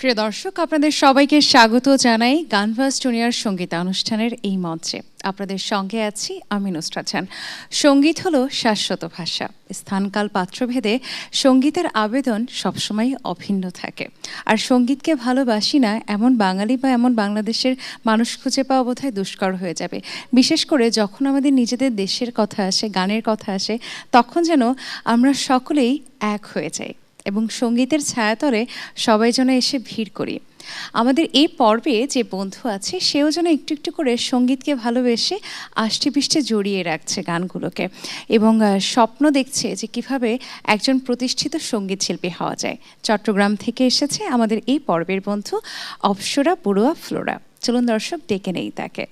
প্রিয় দর্শক, আপনাদের সবাইকে স্বাগত জানাই গানভার্স জুনিয়র সঙ্গীতানুষ্ঠানের এই মঞ্চে। আপনাদের সঙ্গে আছি আমি নুসরাত জাহান। সঙ্গীত হলো শাশ্বত ভাষা। স্থানকাল পাত্রভেদে সঙ্গীতের আবেদন সবসময় অভিন্ন থাকে। আর সঙ্গীতকে ভালোবাসি না এমন বাঙালি বা এমন বাংলাদেশের মানুষ খুঁজে পাওয়া বোধহয় দুষ্কর হয়ে যাবে। বিশেষ করে যখন আমাদের নিজেদের দেশের কথা আসে, গানের কথা আসে, তখন যেন আমরা সকলেই এক হয়ে যাই এবং সঙ্গীতের ছায়াতলে সবাই যেন এসে ভিড় করি। আমাদের এই পর্বে যে বন্ধু আছে সেও যেন একটু একটু করে সঙ্গীতকে ভালোবেসে আষ্টেপৃষ্টে জড়িয়ে রাখছে গানগুলোকে এবং স্বপ্ন দেখছে যে কিভাবে একজন প্রতিষ্ঠিত সঙ্গীত শিল্পী হওয়া যায়। চট্টগ্রাম থেকে এসেছে আমাদের এই পর্বের বন্ধু অপসরা বড়ুয়া ফ্লোরা। চলুন দর্শক ডেকে নেই তাকে।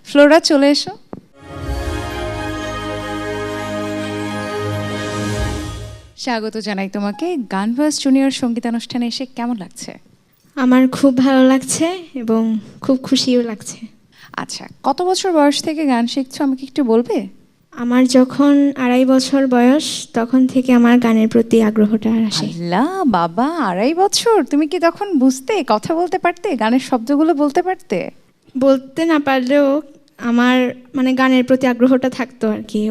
ফ্লোরা, চলে এসো। স্বাগত জানাই তোমাকে। গানভার্স জুনিয়র সঙ্গীতানুষ্ঠানে এসে কেমন লাগছে? আমার খুব ভালো লাগছে এবং খুব খুশিও লাগছে। আচ্ছা, কত বছর বয়স থেকে গান শিখছো আমাকে একটু বলবে? আমার যখন 2.5 বছর বয়স তখন থেকে আমার গানের প্রতি আগ্রহটা আসে। আল্লাহ বাবা, 2.5 বছর! তুমি কি তখন বুঝতে, কথা বলতে পারতে, গানের শব্দগুলো বলতে পারতে? বলতে না পারলেও আমার গানের প্রতি আগ্রহটা থাকতো আর কি,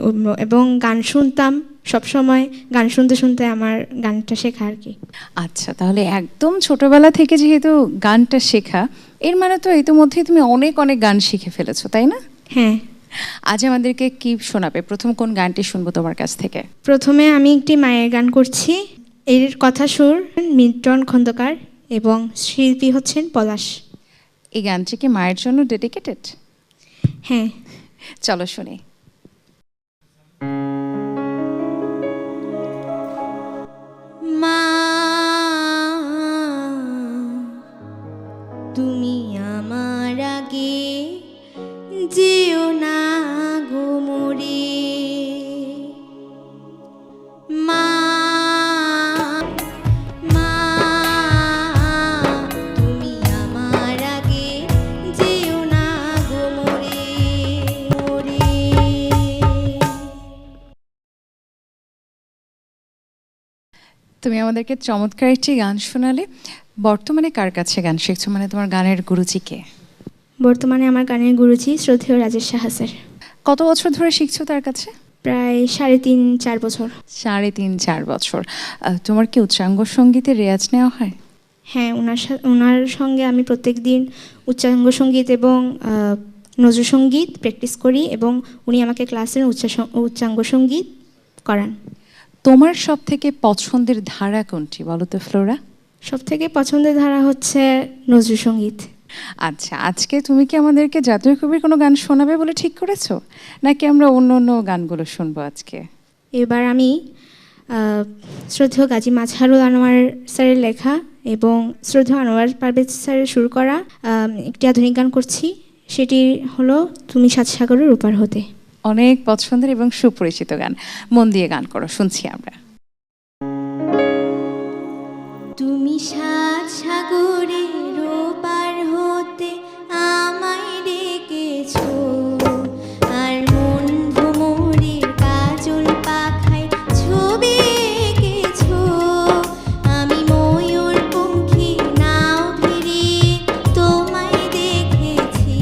এবং গান শুনতাম সবসময়। গান শুনতে শুনতে আমার গানটা শেখা আর কি। আচ্ছা, তাহলে একদম ছোটবেলা থেকে যেহেতু গানটা শেখা, এর মানে তো ইতিমধ্যেই তুমি অনেক অনেক গান শিখে ফেলেছো, তাই না? হ্যাঁ। আজ আমাদেরকে কি শোনাবে? প্রথম কোন গানটি শুনবো তোমার কাছ থেকে? প্রথমে আমি একটি মায়ের গান করছি। এর কথা সুর মিল্টন খন্দকার এবং শিল্পী হচ্ছেন পলাশ। এই গানটি কি মায়ের জন্য ডেডিকেটেড? হ্যাঁ, চলো শুনি। মা, তুমি আমার আগে যেও না গো মরে। মা, মা, তুমি আমার আগে যেও না গো মরে, মরে। তুমি আমাদেরকে চমৎকার একটি গান শোনালে। বর্তমানে কার কাছে গান শিখছো, মানে তোমার গানের গুরুজি কে? বর্তমানে আমার গানের গুরুজি শ্রদ্ধেয় রাজেশ সাহা স্যার। কত বছর ধরে শিখছো তার কাছে? প্রায় 3.5-4 বছর। 3.5-4 বছর। তোমার কি উচ্চাঙ্গ সঙ্গীতের রেয়াজ নেওয়া হয়? হ্যাঁ, ওনার সঙ্গে আমি প্রত্যেক দিন উচ্চাঙ্গ সঙ্গীত এবং নজরুল সঙ্গীত প্র্যাকটিস করি এবং উনি আমাকে ক্লাসের উচ্চাঙ্গ সঙ্গীত করান। তোমার সব থেকে পছন্দের ধারা কোনটি বলো তো ফ্লোরা? সব থেকে পছন্দের ধারা হচ্ছে নজরুল সঙ্গীত। আচ্ছা, আজকে তুমি কি আমাদেরকে জাতীয় কবির কোনো গান শোনাবে বলে ঠিক করেছো, নাকি আমরা অন্য অন্য গানগুলো শুনবো আজকে? এবার আমি শ্রদ্ধেয় গাজী মাজহারুল আনোয়ার স্যারের লেখা এবং শ্রদ্ধেয় আনোয়ার পারভেজ স্যারের সুর করা একটি আধুনিক গান করছি। সেটি হলো তুমি সাত সাগরের ওপার হতে। অনেক পছন্দের এবং সুপরিচিত গান। মন দিয়ে গান করো, শুনছি আমরা। তুমি সাত সাগরের ওপার হতে আমায় ডেকেছো, আর মন ভ্রমরের কাজল পাখায় ছবি এঁকেছো। আমি ময়ূর পঙ্খী নাও ফিরিয়ে তোমায় দেখেছি,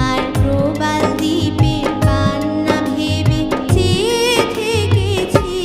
আর প্রবাল দ্বীপের কান্না ভেবে চেয়ে থেকেছি।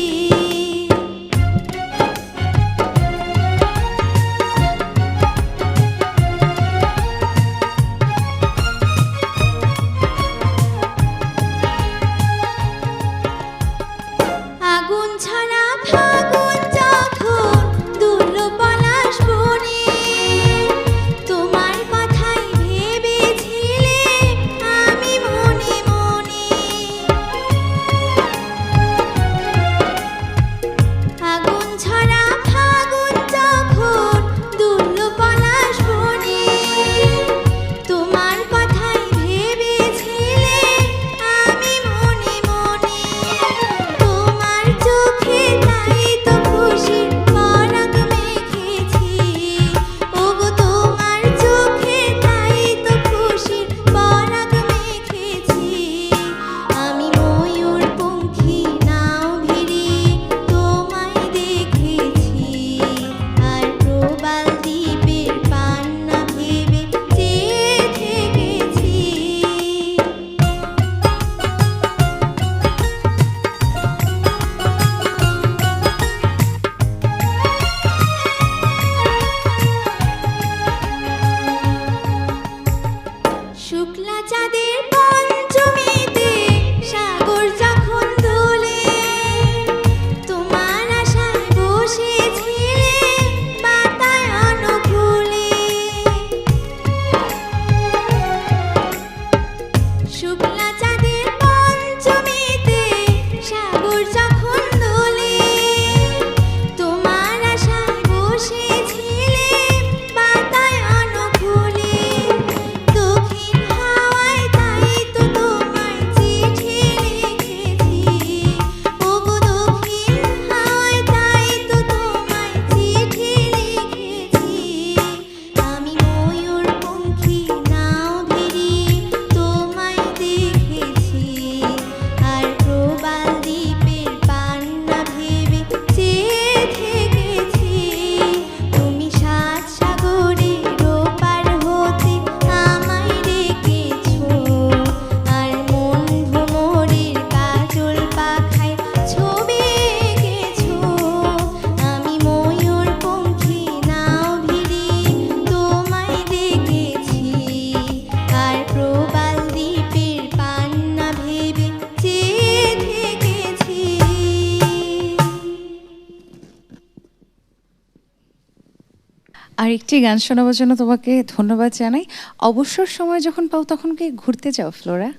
আর একটি গান শোনাবার জন্য তোমাকে ধন্যবাদ জানাই। অবসর সময় যখন পাও তখন কি ঘুরতে যাও ফ্লোরা?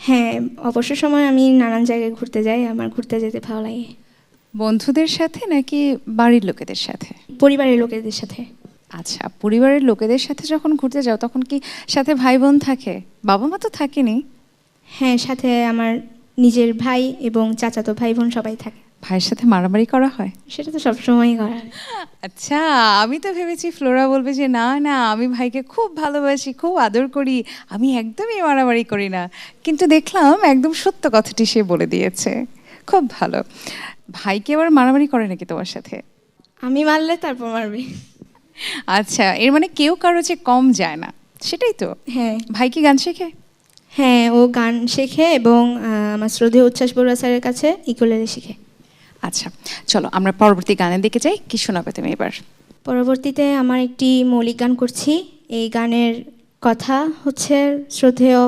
হ্যাঁ, অবসর সময় আমি নানান জায়গায় ঘুরতে যাই, আমার ঘুরতে যেতে ভালো লাগে। বন্ধুদের সাথে নাকি বাড়ির লোকেদের সাথে? পরিবারের লোকেদের সাথে। আচ্ছা, পরিবারের লোকেদের সাথে যখন ঘুরতে যাও তখন কি সাথে ভাই বোন থাকে? বাবা মা তো থাকেনি। হ্যাঁ, সাথে আমার নিজের ভাই এবং চাচাতো ভাই বোন সবাই থাকে। ভাইয়ের সাথে মারামারি করা হয়? সেটা তো সবসময়ই করা হয়। আচ্ছা, আমি তো ভেবেছি ফ্লোরা বলবে যে না না, আমি ভাইকে খুব ভালোবাসি, খুব আদর করি, আমি একদমই মারামারি করি না। কিন্তু দেখলাম একদম সত্য কথাটি সে বলে দিয়েছে। খুব ভালো। ভাইকে আবার মারামারি করে নাকি তোমার সাথে? আমি মারলে তারপর মারবে। আচ্ছা, এর মানে কেউ কারো চেয়ে কম যায় না, সেটাই তো? হ্যাঁ ভাই কি গান শেখে? হ্যাঁ, ও গান শেখে এবং আমার শ্রদ্ধেয় উচ্ছ্বাস বড়ুয়া স্যারের কাছে ইকুলেলে শিখে। আচ্ছা, চলো আমরা পরবর্তী গানের দিকে যাই। কি শোনাবে তুমি এবার? পরবর্তীতে আমার একটি মৌলিক গান করছি। এই গানের কথা হচ্ছে শ্রদ্ধেয়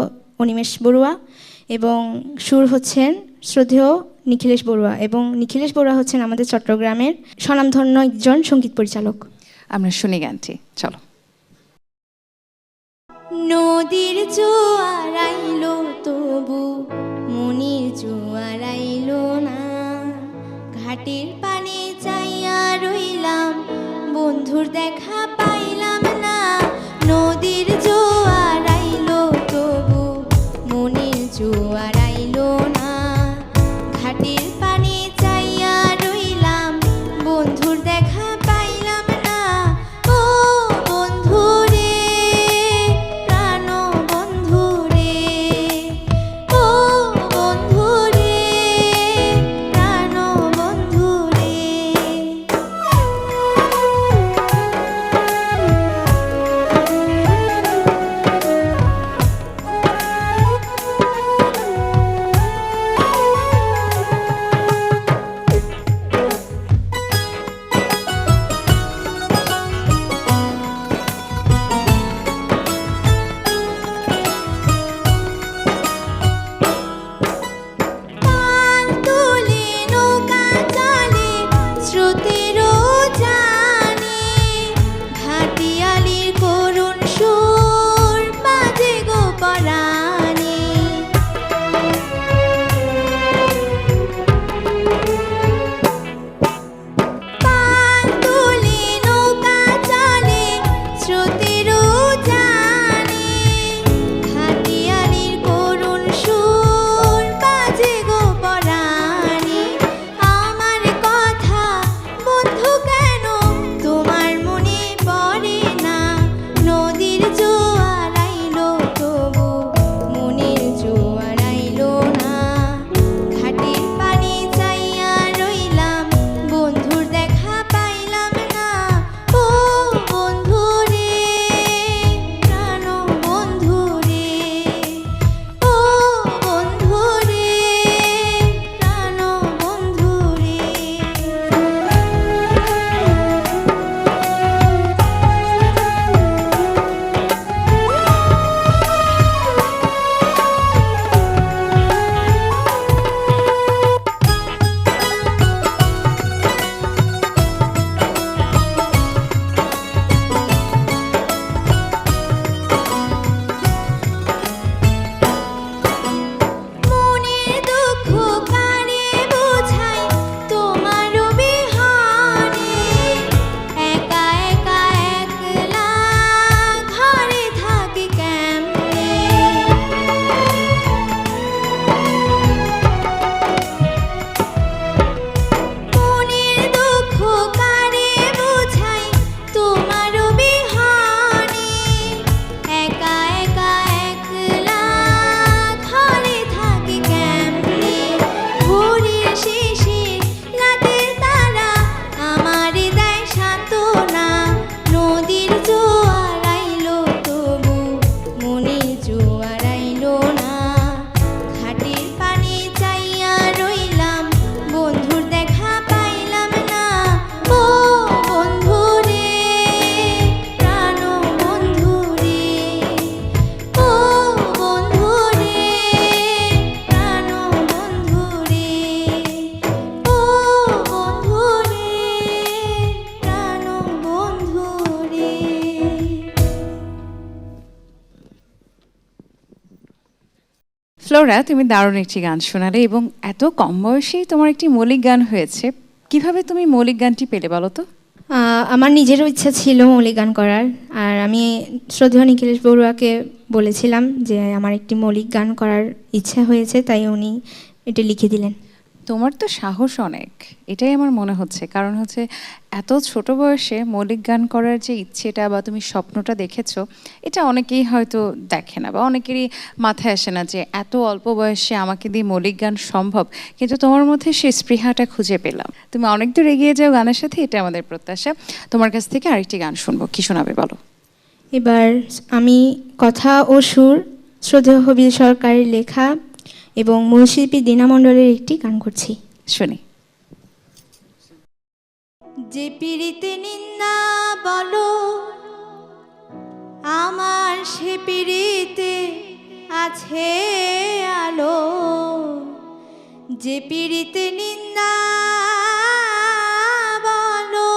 অনিমেষ বড়ুয়া এবং সুর হচ্ছেন শ্রদ্ধেয় নিখিলেশ বড়ুয়া, এবং নিখিলেশ বড়ুয়া হচ্ছেন আমাদের চট্টগ্রামের স্বনামধন্য একজন সঙ্গীত পরিচালক। আমরা শুনি গানটি, চলো। নদীর জোয়ার আইলো তবু মনির জোয়ার আইলো না, ঘাটের পানে চাইয়া রইলাম বন্ধুর দেখা পাইলাম না। নদীর জোয়ার আইলো তবু মনির জোয়ার আইলো না, ঘাটের পানে চাইয়া রইলাম বন্ধুর দেখা পাইলাম না। ও বন্ধু রে, প্রাণ বন্ধু রে, ও বন্ধু রে, প্রাণ বন্ধু রে। ফ্লোরা, তুমি দারুণ একটি গান শোনালে এবং এত কম বয়সেই তোমার একটি মৌলিক গান হয়েছে। কিভাবে তুমি মৌলিক গানটি পেলে বলো তো? আমার নিজেরও ইচ্ছা ছিল মৌলিক গান করার, আর আমি শ্রদ্ধেয় নিখিলেশ বড়ুয়াকে বলেছিলাম যে আমার একটি মৌলিক গান করার ইচ্ছা হয়েছে, তাই উনি এটা লিখে দিলেন। তোমার তো সাহস অনেক, এটাই আমার মনে হচ্ছে। কারণ হচ্ছে এত ছোট বয়সে মৌলিক গান করার যে ইচ্ছেটা বা তুমি স্বপ্নটা দেখেছো, এটা অনেকেই হয়তো দেখে না বা অনেকেরই মাথায় আসে না যে এত অল্প বয়সে আমাকে দিয়ে মৌলিক গান সম্ভব। কিন্তু তোমার মধ্যে সেই স্পৃহাটা খুঁজে পেলাম। তুমি অনেক দূর এগিয়ে যাও গানের সাথে, এটা আমাদের প্রত্যাশা। তোমার কাছ থেকে আরেকটি গান শুনবো, কি শোনাবে বলো? এবার আমি কথা ও সুর শ্রদ্ধেয় হবিল সরকারের লেখা এবং মূল শিল্পী দীনা মণ্ডলের একটি গান করছি, শুনি। যে পিড়িতে নিন্দা বলো আমার সে পিড়িতে আছে আলো, যে পিড়িতে নিন্দা বলো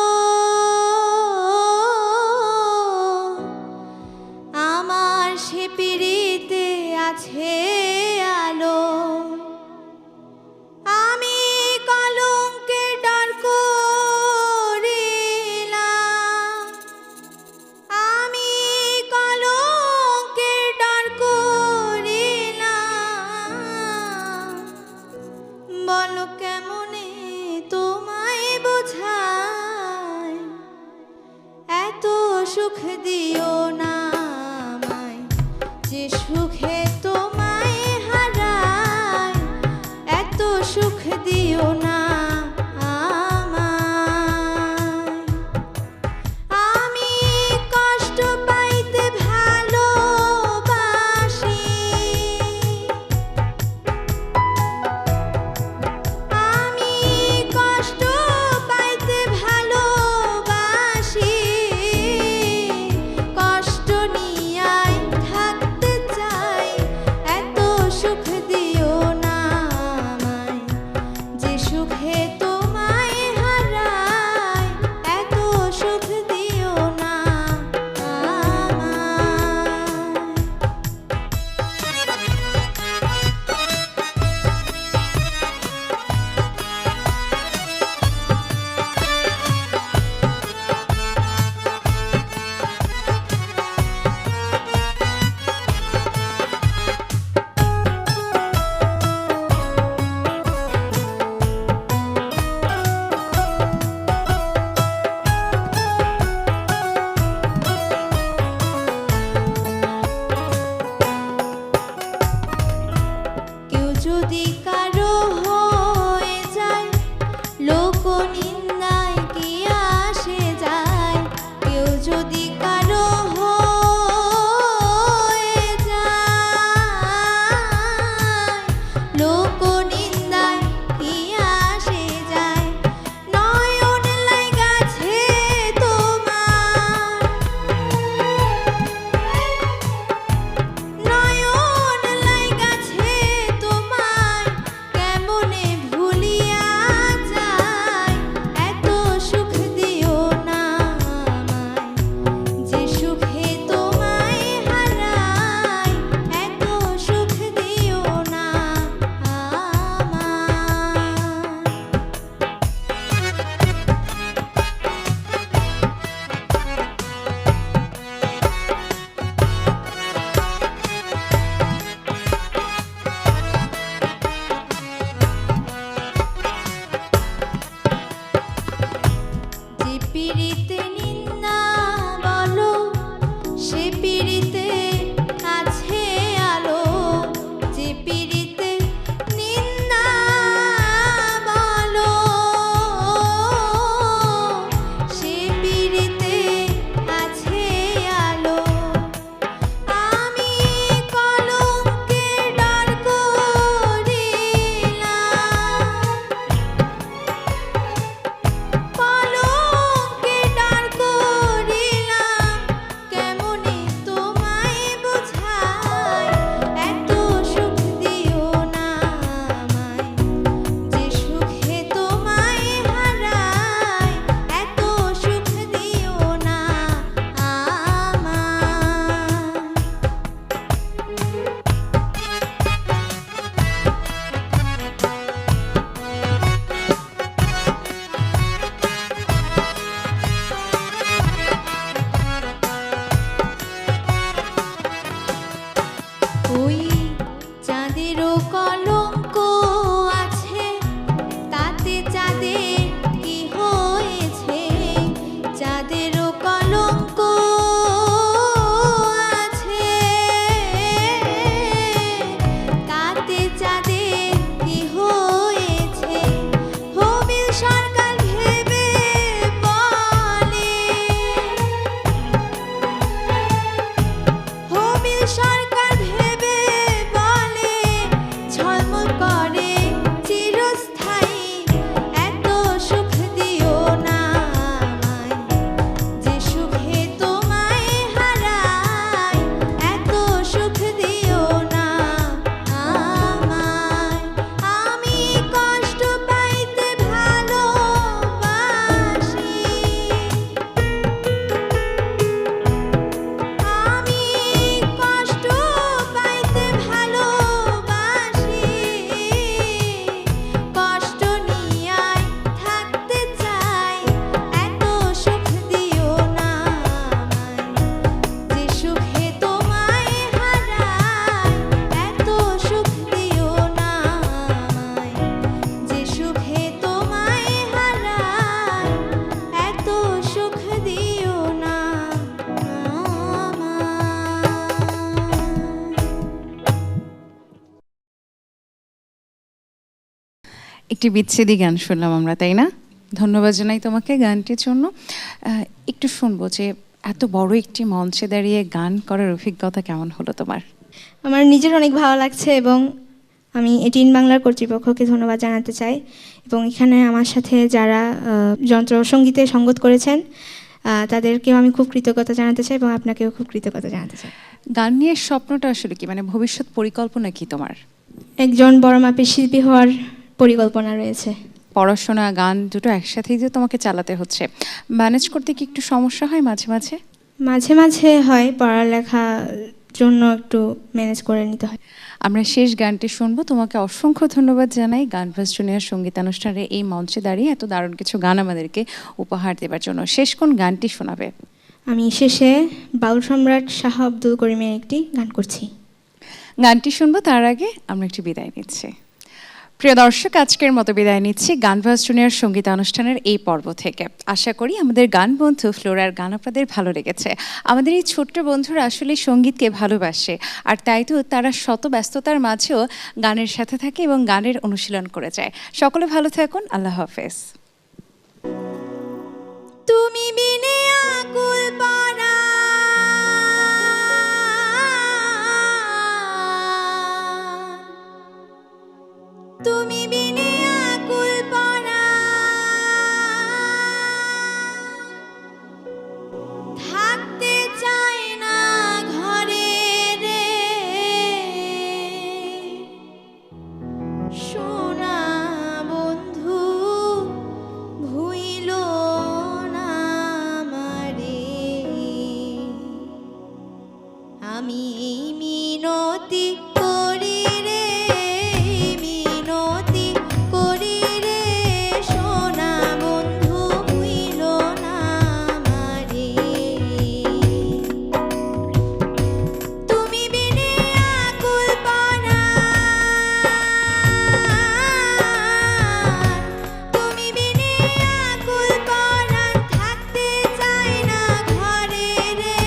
আমার সে পিড়িতে আছে আলো, আমি কলঙ্কে ডর করিলাম, আমি কলঙ্কে ডর করিলাম, বলো কেমনে তোমায় বোঝাই, এত সুখ দিও না আমায়, যে সুখে তোমায় হারাই, এত সুখ দিও না আমায়, আমি কষ্ট পাইতে ভালোবাসি, আমি কষ্ট পাইতে ভালোবাসি, কষ্ট নিয়াই থাকতে চাই, এত সুখ দিও না আমায়, যে সুখে একটি বিচ্ছেদী গান শুনলাম আমরা, তাই না? ধন্যবাদ জানাই তোমাকে গানটির জন্য। একটু শুনবো যে এত বড় একটি মঞ্চে দাঁড়িয়ে গান করার অভিজ্ঞতা কেমন হলো তোমার? আমার নিজের অনেক ভালো লাগছে এবং আমি এটিএন বাংলার কর্তৃপক্ষকে ধন্যবাদ জানাতে চাই এবং এখানে আমার সাথে যারা যন্ত্রসঙ্গীতে সঙ্গত করেছেন তাদেরকেও আমি খুব কৃতজ্ঞতা জানাতে চাই এবং আপনাকেও খুব কৃতজ্ঞতা জানাতে চাই। গান নিয়ে স্বপ্নটা আসলে কি, মানে ভবিষ্যৎ পরিকল্পনা কি তোমার? একজন বড় মাপের শিল্পী হওয়ার পরিকল্পনা রয়েছে। পড়াশোনা গান দুটো একসাথেই যে তোমাকে চালাতে হচ্ছে, ম্যানেজ করতে কি একটু সমস্যা হয় মাঝে মাঝে? মাঝে মাঝে হয়, পড়ালেখার জন্য একটু ম্যানেজ করে নিতে হয়। আমরা শেষ গানটি শুনবো। তোমাকে অসংখ্য ধন্যবাদ জানাই গানভাস জুনিয়র সঙ্গীতানুষ্ঠানে এই মঞ্চে দাঁড়িয়ে এত দারুণ কিছু গান আমাদেরকে উপহার দেওয়ার জন্য। শেষ কোন গানটি শোনাবে? আমি শেষে বাউল সম্রাট শাহ আব্দুল করিমের একটি গান করছি। গানটি শুনবো, তার আগে আমরা একটি বিদায় নিচ্ছি। প্রিয় দর্শক, আজকের মতো বিদায় নিচ্ছি গানভাস জুনিয়র সঙ্গীতানুষ্ঠানের এই পর্ব থেকে। আশা করি আমাদের গান বন্ধু ফ্লোরার গান আপনাদের ভালো লেগেছে। আমাদের এই ছোট্ট বন্ধুরা আসলে সঙ্গীতকে ভালোবাসে, আর তাই তো তারা শত ব্যস্ততার মাঝেও গানের সাথে থাকে এবং গানের অনুশীলন করে যায়। সকলে ভালো থাকুন, আল্লাহ হাফেজ। তুমি বিনে আকুল পারা তুমি বিনে আকুল পারা থাকতে চাই না ঘরে রে সোনা বন্ধু ভুইল না আমারে আমি মিনতি করি রে মিনতি করি রে সোনা বন্ধু ভুইল না আমারে তুমি বিনে আকুল পারা তুমি বিনে আকুল পারা থাকতে চাই না ঘরে রে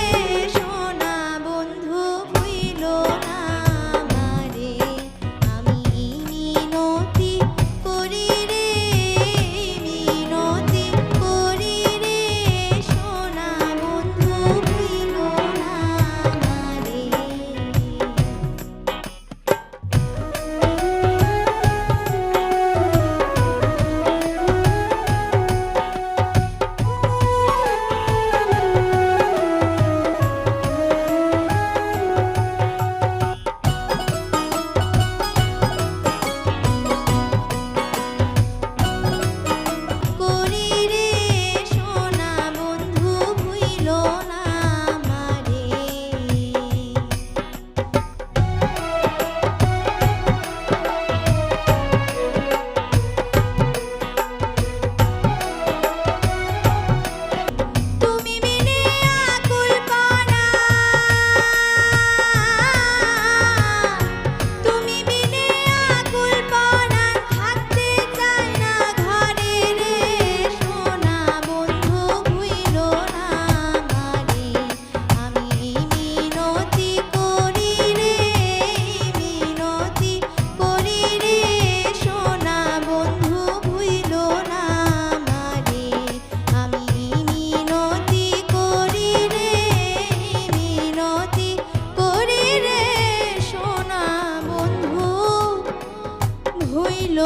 সোনা বন্ধু ভুইল না আমারে আমি মিনতি করি রে মিনতি করি রে সোনা বন্ধু ভুইল না আমারে করি রে সোনা বন্ধু ভুইল না আমারে তুমি বিনে আকুল পারা তুমি বিনে আকুল পারা থাকতে চাই না ঘরে রে সোনা বন্ধু ভুইল না আমারে আমি মিনতি করি রে মিনতি করি রে সোনা বন্ধু ভুইল না আমারে আমি মিনতি করি রে মিনতি করি রে সোনা বন্ধু ভুইল